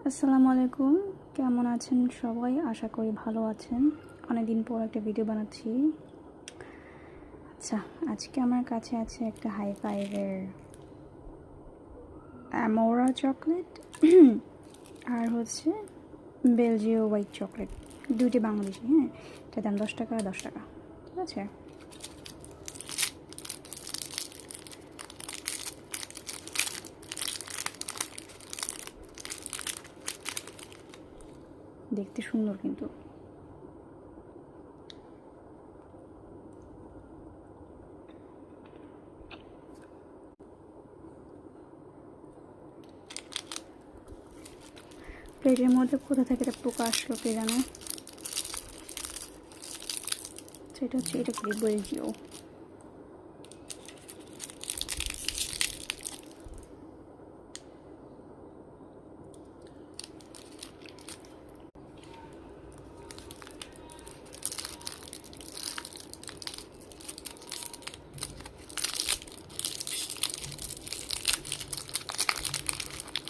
আসসালামু আলাইকুম, কেমন আছেন সবাই? আশা করি ভালো আছেন। অনেকদিন পর একটা ভিডিও বানাচ্ছি। আচ্ছা, আজকে আমার কাছে আছে একটা হাই ফাইভের অ্যামোরা চকলেট আর হচ্ছে বেলজিও হোয়াইট চকলেট, দুইটি বাংলাদেশি। হ্যাঁ, এটার দাম 10 টাকা 10 টাকা। ঠিক আছে, দেখতে সুন্দর কিন্তু। প্লেটের মধ্যে কোথা থেকে এটা পোকা আসলো কে জানে। সেটা হচ্ছে এটা কি বেলজিও।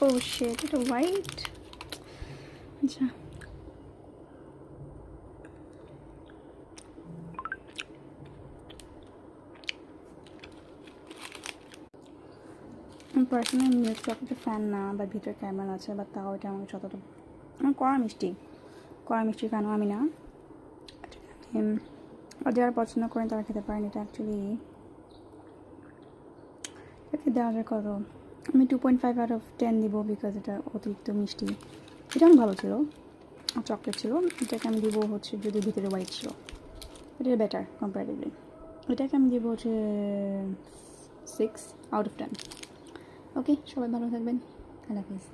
ও শিট, এটা হোয়াইট। আচ্ছা, পার্সোনালি মিল্ক চকলেটের ফ্যান না, বা ভিতরে ক্যারামেল আছে, বা তাও এটা আমাকে যতটা আমার কড়া মিষ্টির ফ্যানও আমি না। আর যারা পছন্দ করেন তারা খেতে পারেন। এটা অ্যাকচুয়ালি এটাকে দেওয়া যায় কত, আমি 2.5/10 দিব, বিকজ এটা অতিরিক্ত মিষ্টি। এটা অনেক ভালো ছিল, চকলেট ছিল। এটাকে আমি দিব হচ্ছে, যদি ভিতরে হোয়াইট ছিল, এটা বেটার কম্পারেটিভলি। এটাকে আমি দিব হচ্ছে 6/10। ওকে, সবাই ভালো থাকবেন, আল্লাহ হাফিজ।